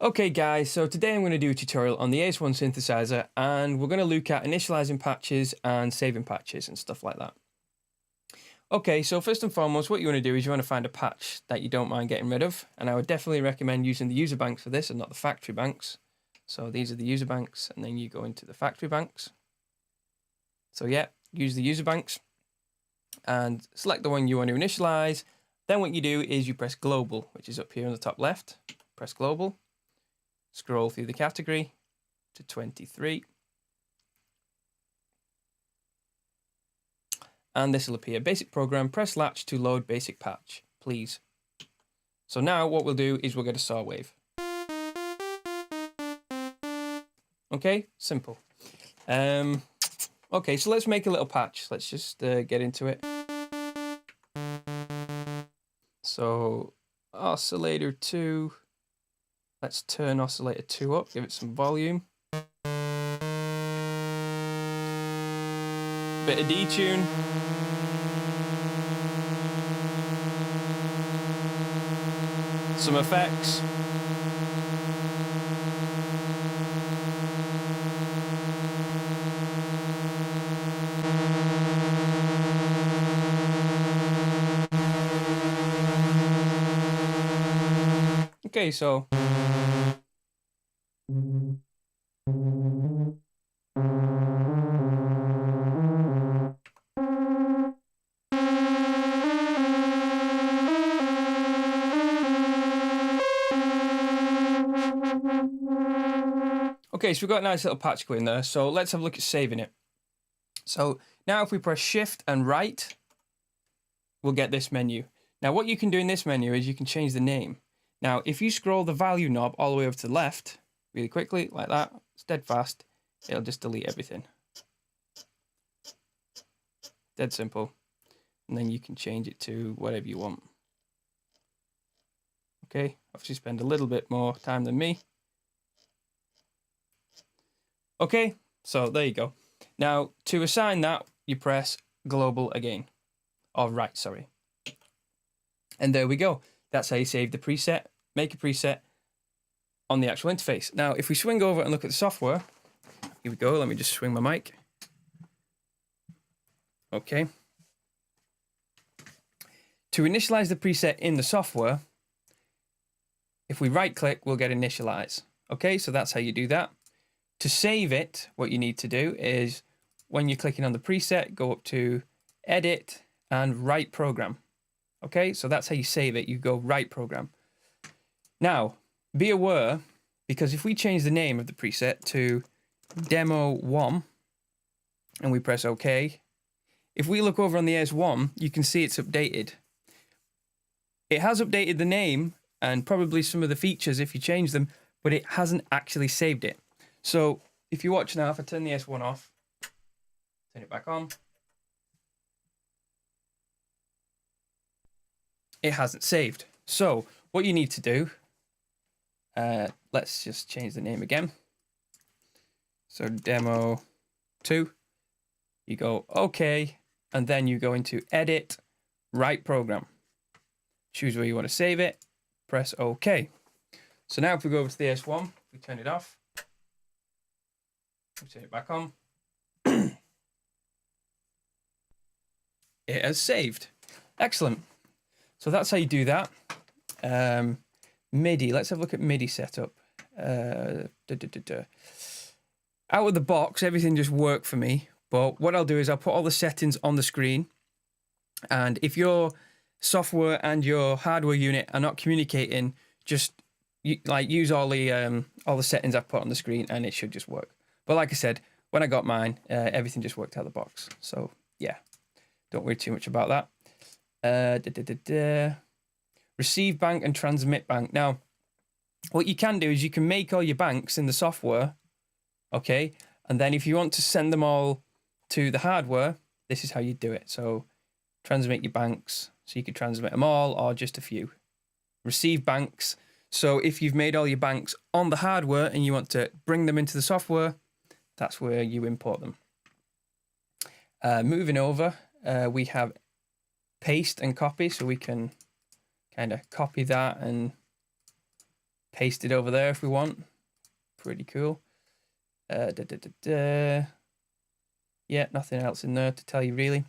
Okay guys, so today I'm going to do a tutorial on the AS1 synthesizer and we're going to look at initializing patches and saving patches and stuff like that. Okay, so first and foremost, what you want to do is you want to find a patch that you don't mind getting rid of, and I would definitely recommend using the user banks for this and not the factory banks. So these are the user banks, and then you go into the factory banks. So yeah, use the user banks and select the one you want to initialize. Then what you do is you press global, which is up here on the top left. Press global. Scroll through the category to 23. And this will appear. Basic program, press latch to load basic patch, please. So now what we'll do is we'll get a saw wave. Okay, simple. Okay, so let's make a little patch. Let's just get into it. So oscillator 2. Let's turn oscillator 2 up, give it some volume. Bit of detune. Some effects. Okay, so so we've got a nice little patch going there. So let's have a look at saving it. So now if we press shift and right, we'll get this menu. Now what you can do in this menu is you can change the name. Now if you scroll the value knob all the way over to the left really quickly like that, it's dead fast, it'll just delete everything. Dead simple. And then you can change it to whatever you want. Okay, obviously spend a little bit more time than me. Okay, so there you go. Now to assign that, you press global again. Or right, sorry. And there we go. That's how you save the preset, make a preset on the actual interface. Now, if we swing over and look at the software, here we go. Let me just swing my mic. Okay. To initialize the preset in the software, if we right click, we'll get initialize. Okay, so that's how you do that. To save it, what you need to do is when you're clicking on the preset, go up to edit and write program. Okay, so that's how you save it. You go write program. Now, be aware, because if we change the name of the preset to demo 1 and we press OK, if we look over on the AS1, you can see it's updated. It has updated the name and probably some of the features if you change them, but it hasn't actually saved it. So if you watch now, if I turn the AS1 off, turn it back on, it hasn't saved. So what you need to do, let's just change the name again. So demo 2, you go OK, and then you go into edit, write program. Choose where you want to save it, press OK. So now if we go over to the AS1, we turn it off, we turn it back on, it has saved. Excellent. So that's how you do that. MIDI, let's have a look at MIDI setup. Out of the box, everything just worked for me. But what I'll do is I'll put all the settings on the screen. And if your software and your hardware unit are not communicating, just use all the settings I've put on the screen and it should just work. But like I said, when I got mine, everything just worked out of the box. So yeah, don't worry too much about that. Receive bank and transmit bank. Now, what you can do is you can make all your banks in the software, okay? And then if you want to send them all to the hardware, this is how you do it. So transmit your banks. So you could transmit them all or just a few. Receive banks. So if you've made all your banks on the hardware and you want to bring them into the software, that's where you import them. Moving over, we have paste and copy. So we can kind of copy that and paste it over there if we want. Pretty cool. Yeah, nothing else in there to tell you really.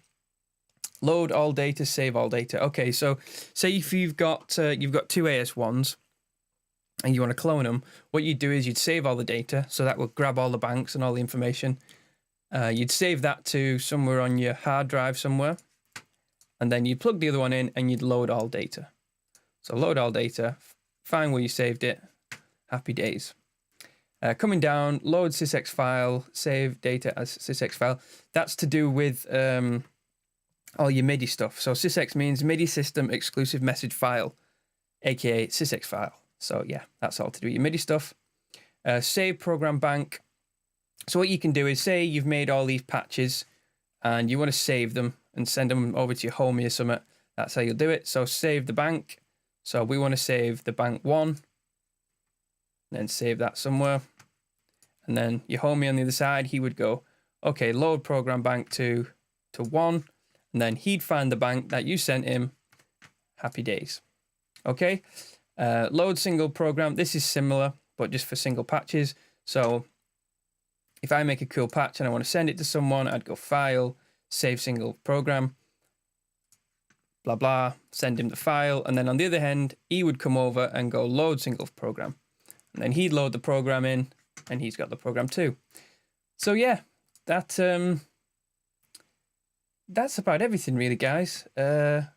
Load all data, save all data. Okay, so say if you've got two AS1s and you want to clone them, what you'd do is you'd save all the data, so that will grab all the banks and all the information. You'd save that to somewhere on your hard drive somewhere, and then you'd plug the other one in and you'd load all data. So load all data, find where you saved it, happy days. Coming down, load sysx file, save data as sysx file. That's to do with all your MIDI stuff. So sysx means MIDI system exclusive message file, aka sysx file. So yeah, that's all to do with your MIDI stuff. Save program bank. So what you can do is say you've made all these patches and you want to save them and send them over to your homie or something. That's how you'll do it. So save the bank. So we want to save the bank 1, then save that somewhere. And then your homie on the other side, he would go, okay, load program bank to 1, and then he'd find the bank that you sent him. Happy days. Okay, load single program. This is similar, but just for single patches. So if I make a cool patch and I want to send it to someone, I'd go file, save single program, blah, blah, send him the file. And then on the other hand, he would come over and go load single program. And then he'd load the program in and he's got the program too. So yeah, that's about everything really, guys. One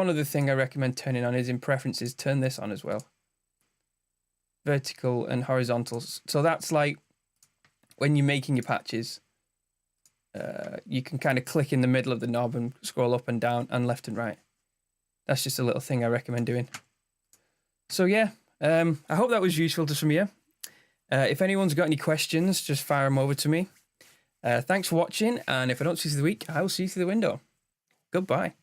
other thing I recommend turning on is in preferences, turn this on as well. Vertical and horizontals. So that's like when you're making your patches, you can kind of click in the middle of the knob and scroll up and down and left and right. That's just a little thing I recommend doing. So yeah, I hope that was useful to some of you. If anyone's got any questions, just fire them over to me. Thanks for watching, and if I don't see you through the week, I will see you through the window. Goodbye.